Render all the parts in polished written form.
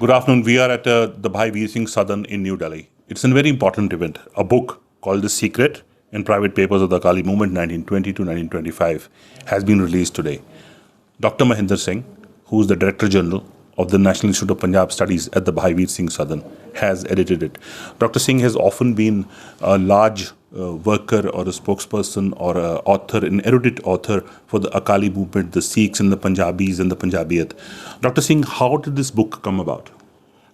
Good afternoon. We are at the Bhai Veer Singh Sadan in New Delhi. It's a very important event. A book called The Secret in Private Papers of the Akali Movement 1920 to 1925 has been released today. Dr. Mohinder Singh, who is the Director General of the National Institute of Punjab Studies at the Bhai Veer Singh Sadan, has edited it. Dr. Singh has often been a large worker or a spokesperson or an author, an erudite author for the Akali movement, the Sikhs and the Punjabis and the Punjabiyat. Dr. Singh, how did this book come about?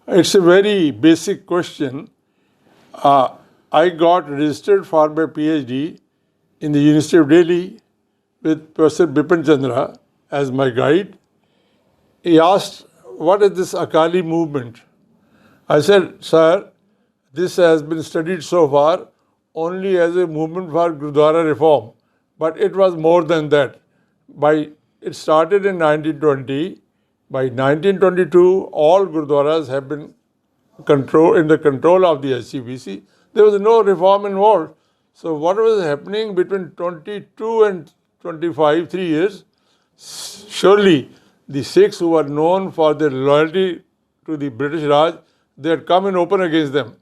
It's a very basic question. I got registered for my PhD in the University of Delhi with Professor Bipin Chandra as my guide. He asked, what is this Akali movement? I said, sir, this has been studied so far only as a movement for Gurdwara reform, but it was more than that. It started in 1920. By 1922, all Gurdwaras have been in the control of the SCBC. There was no reform involved. So what was happening between 22 and 25, 3 years, surely the Sikhs who were known for their loyalty to the British Raj, they had come in open against them.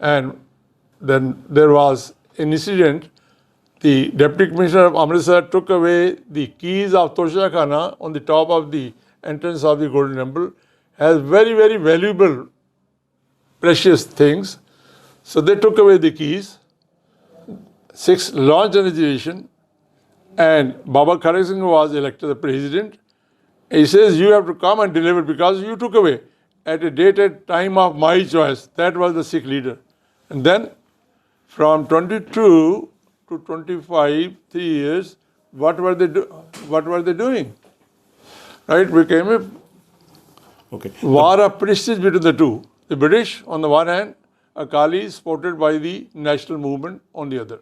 And then there was an incident. The Deputy Commissioner of Amritsar took away the keys of Tosha Khana on the top of the entrance of the Golden Temple, has very, very valuable, precious things. So they took away the keys. Sikhs launched an agitation, and Baba Kharak Singh was elected the president. He says, you have to come and deliver because you took away at a date and time of my choice. That was the Sikh leader. And then from 22 to 25, 3 years, what were they doing? Right, became a war of prestige between the two. The British on the one hand, Akali supported by the national movement on the other.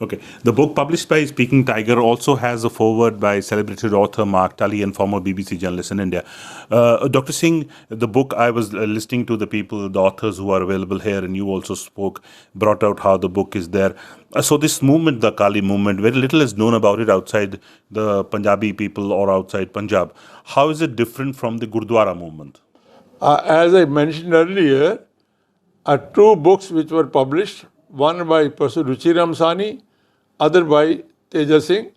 Okay. The book published by Speaking Tiger also has a foreword by celebrated author Mark Tully and former BBC journalist in India. Dr. Singh, the book, I was listening to the people, the authors who are available here, and you also brought out how the book is there. So this movement, the Akali movement, very little is known about it outside the Punjabi people or outside Punjab. How is it different from the Gurdwara movement? As I mentioned earlier, two books which were published, one by Professor Ruchi Ramsani, other by Teja Singh.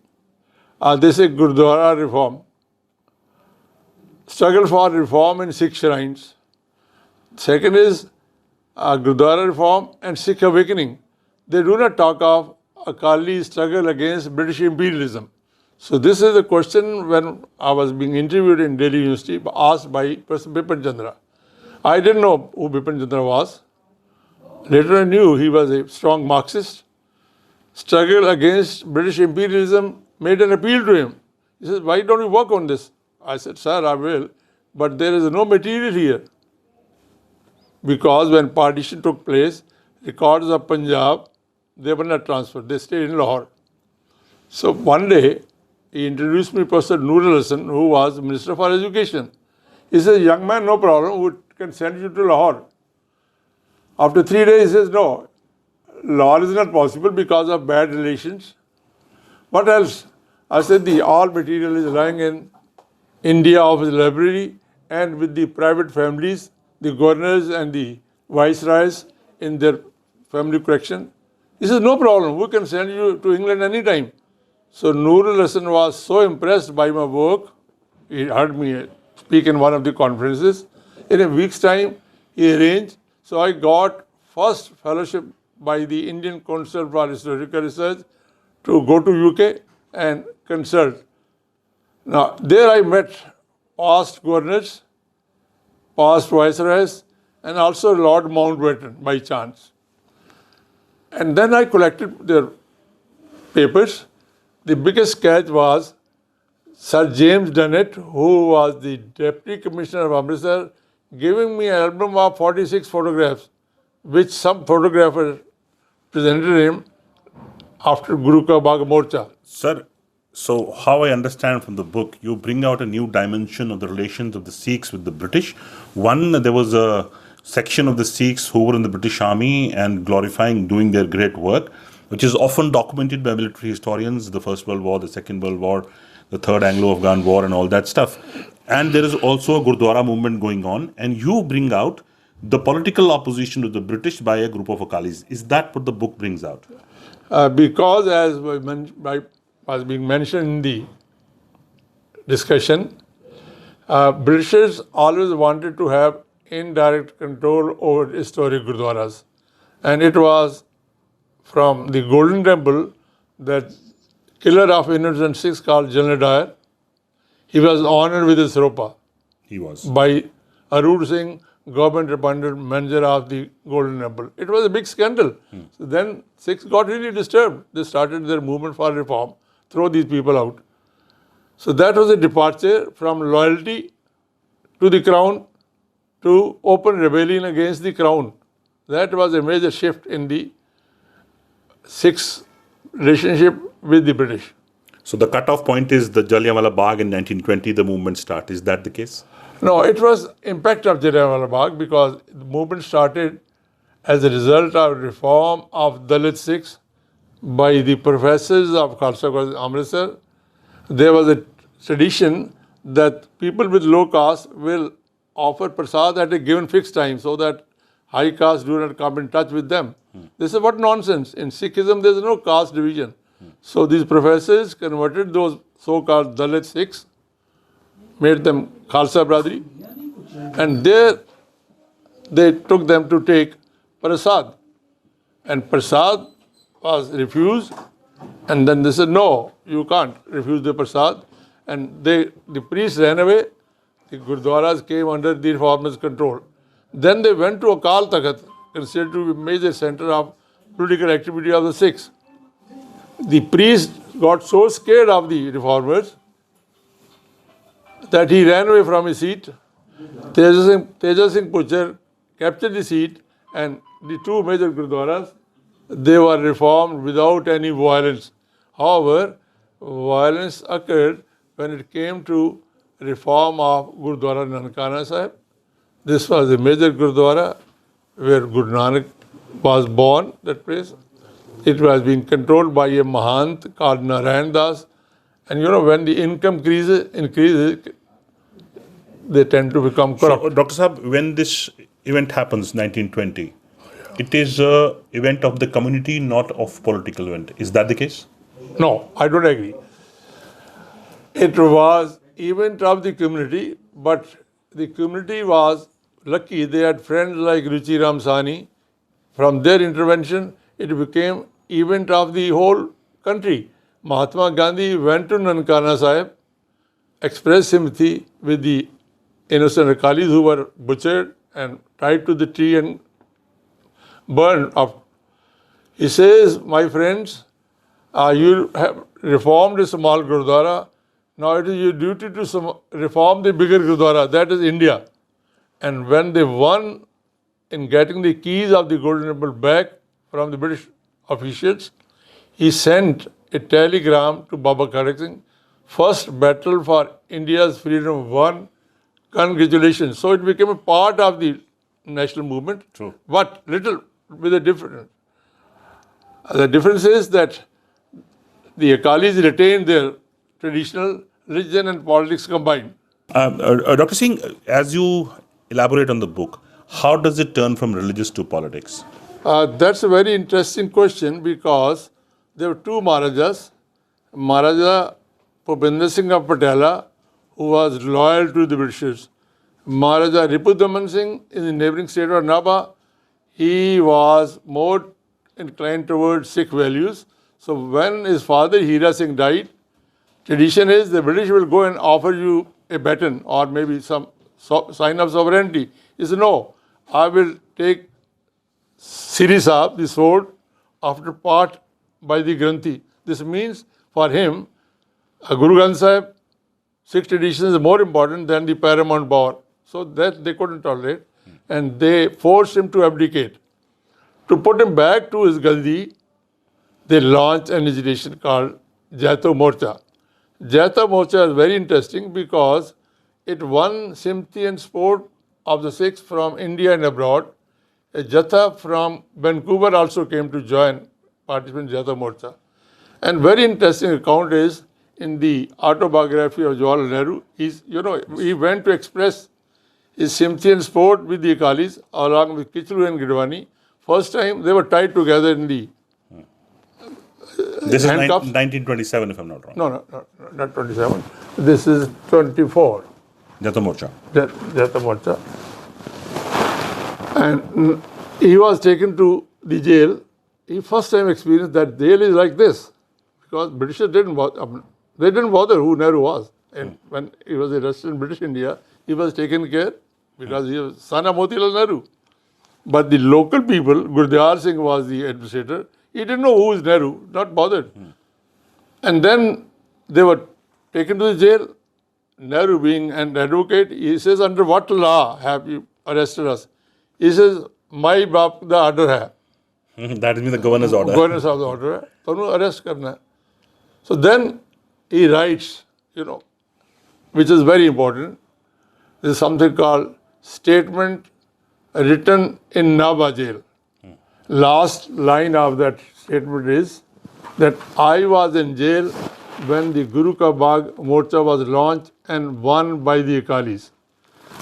This is Gurdwara reform. Struggle for reform in Sikh shrines. Second is Gurdwara reform and Sikh awakening. They do not talk of Akali struggle against British imperialism. So this is a question when I was being interviewed in Delhi University, asked by Professor Bipin Chandra. I didn't know who Bipin Chandra was. Later I knew he was a strong Marxist. Struggle against British imperialism made an appeal to him. He says, why don't you work on this? I said, sir, I will, but there is no material here. Because when partition took place, records of Punjab, they were not transferred. They stayed in Lahore. So one day, he introduced me to Professor Noor Hassan, who was Minister for Education. He says, young man, no problem, we can send you to Lahore. After 3 days, he says, no, Lahore is not possible because of bad relations. What else? I said, all material is lying in India Office Library and with the private families, the governors and the viceroys in their family collection. He says, no problem, we can send you to England anytime. So Noor Hassan was so impressed by my work, he heard me speak in one of the conferences. In a week's time, he arranged. So I got first fellowship by the Indian Council for Historical Research to go to UK and consult. Now, there I met past governors, past viceroys, and also Lord Mountbatten by chance. And then I collected their papers. The biggest catch was Sir James Dunnett, who was the Deputy Commissioner of Amritsar, giving me an album of 46 photographs, which some photographer presented him after Guru Ka Bagh Morcha. Sir, so how I understand from the book, you bring out a new dimension of the relations of the Sikhs with the British. One, there was a section of the Sikhs who were in the British Army and glorifying doing their great work, which is often documented by military historians, the First World War, the Second World War, the Third Anglo-Afghan War and all that stuff. And there is also a Gurdwara movement going on, and you bring out the political opposition to the British by a group of Akalis. Is that what the book brings out? Because, as was being mentioned in the discussion, Britishers always wanted to have indirect control over historic Gurdwaras. And it was from the Golden Temple that killer of innocent Sikhs called Sardar Dyal, he was honored with his ropa. He was. By Arur Singh, government appointed manager of the Golden Temple. It was a big scandal. So then Sikhs got really disturbed. They started their movement for reform, throw these people out. So that was a departure from loyalty to the crown to open rebellion against the crown. That was a major shift in the Sikhs' relationship with the British. So the cutoff point is the Jallianwala Bagh in 1920, the movement start. Is that the case? No, it was impact of Jallianwala Bagh because the movement started as a result of reform of Dalit Sikhs by the professors of Khalsa College Amritsar. There was a tradition that people with low caste will offer prasad at a given fixed time so that high caste do not come in touch with them. This is what nonsense. In Sikhism, there is no caste division. So these professors converted those so-called Dalit Sikhs, made them Khalsa Bradri, and there they took them to take prasad. And prasad was refused, and then they said, no, you can't refuse the prasad. And the priests ran away. The Gurdwaras came under the reformers' control. Then they went to Akal Takht, considered to be a major center of political activity of the Sikhs. The priest got so scared of the reformers that he ran away from his seat. Tejas Singh Puchar captured the seat, and the two major Gurdwaras, they were reformed without any violence. However, violence occurred when it came to reform of Gurdwara Nankana Sahib. This was a major Gurdwara where Guru Nanak was born, that place. It was being controlled by a Mahant called Narayan Das. And you know, when the income increases, they tend to become corrupt. So, Dr. Saab, when this event happens, 1920, it is an event of the community, not of political event. Is that the case? No, I don't agree. It was event of the community, but the community was lucky. They had friends like Ruchi Ramsani. From their intervention, it became event of the whole country. Mahatma Gandhi went to Nankana Sahib, expressed sympathy with the innocent Akalis who were butchered and tied to the tree and burned up. He says, my friends, you have reformed a small Gurdwara. Now it is your duty to reform the bigger Gurdwara, that is India. And when they won in getting the keys of the Golden Temple back from the British officials, he sent a telegram to Baba Khadak Singh, first battle for India's freedom won, congratulations. So it became a part of the national movement. True. But little with a difference. The difference is that the Akalis retained their traditional religion and politics combined. Dr. Singh, as you elaborate on the book, how does it turn from religious to politics? That's a very interesting question because there were two Maharajas. Maharaja Bhupinder Singh of Patala, who was loyal to the Britishers. Maharaja Ripudaman Singh in the neighboring state of Nabha, he was more inclined towards Sikh values. So when his father Hira Singh died, tradition is the British will go and offer you a baton or maybe some sign of sovereignty. He said, no, I will take Siri Sahib, the sword, after part by the Granthi. This means for him, Guru Granth Sahib, Sikh tradition is more important than the paramount power. So that they couldn't tolerate. And they forced him to abdicate. To put him back to his Gandhi, they launched an agitation called Jaito Morcha. Jaito Morcha is very interesting because it won sympathy and support of the Sikhs from India and abroad. A Jatha from Vancouver also came to join participant in Jaito Morcha. And very interesting account is, in the autobiography of Jawaharlal Nehru. He went to express his sympathy and support with the Akalis along with Kichlu and Gidwani. First time they were tied together in the This handcuffs. is 1927, if I'm not wrong. No, not 27. This is 24. Jata Morcha. Jata Morcha. And he was taken to the jail. He first time experienced that jail is like this, because Britishers didn't bother. They didn't bother who Nehru was. And when he was arrested in British India, he was taken care because he was son of Motilal Nehru. But the local people, Gurdiyar Singh was the administrator. He didn't know who is Nehru, not bothered. And then they were taken to the jail. Nehru, being an advocate, he says, under what law have you arrested us? He says, my baap the order hai. That is the governor's order. Governor's of the order hai. Tonu arrest karna hai. So then he writes, which is very important. There is something called statement written in Naba jail. Last line of that statement is that I was in jail when the Guru Ka Bagh Morcha was launched and won by the Akalis.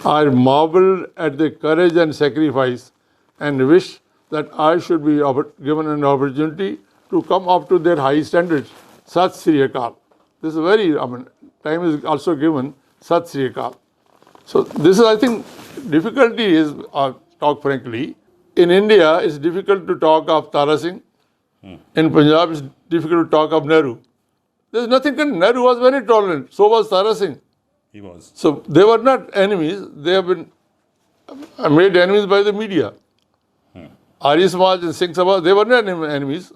I marveled at the courage and sacrifice and wish that I should be given an opportunity to come up to their high standards. Sat Sri Akal. This is time is also given, Sat Sri Akal. So this is, I think, difficulty is, talk frankly, in India it's difficult to talk of Tara Singh. In Punjab it's difficult to talk of Nehru. There's nothing, Nehru was very tolerant, so was Tara Singh. He was. So they were not enemies, they have been made enemies by the media. Arya Samaj and Singh Sabha, they were not enemies.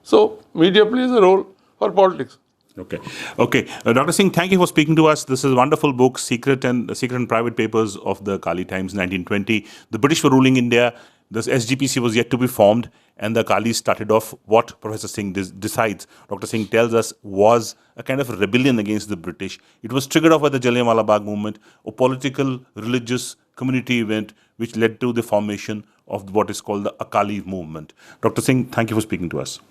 So media plays a role for politics. Okay. Dr. Singh, thank you for speaking to us. This is a wonderful book, Secret and Private Papers of the Akali Times, 1920. The British were ruling India. The SGPC was yet to be formed, and the Akalis started off what Professor Singh decides, Dr. Singh tells us, was a kind of rebellion against the British. It was triggered off by the Jallianwala Bagh movement, a political, religious, community event which led to the formation of what is called the Akali movement. Dr. Singh, thank you for speaking to us.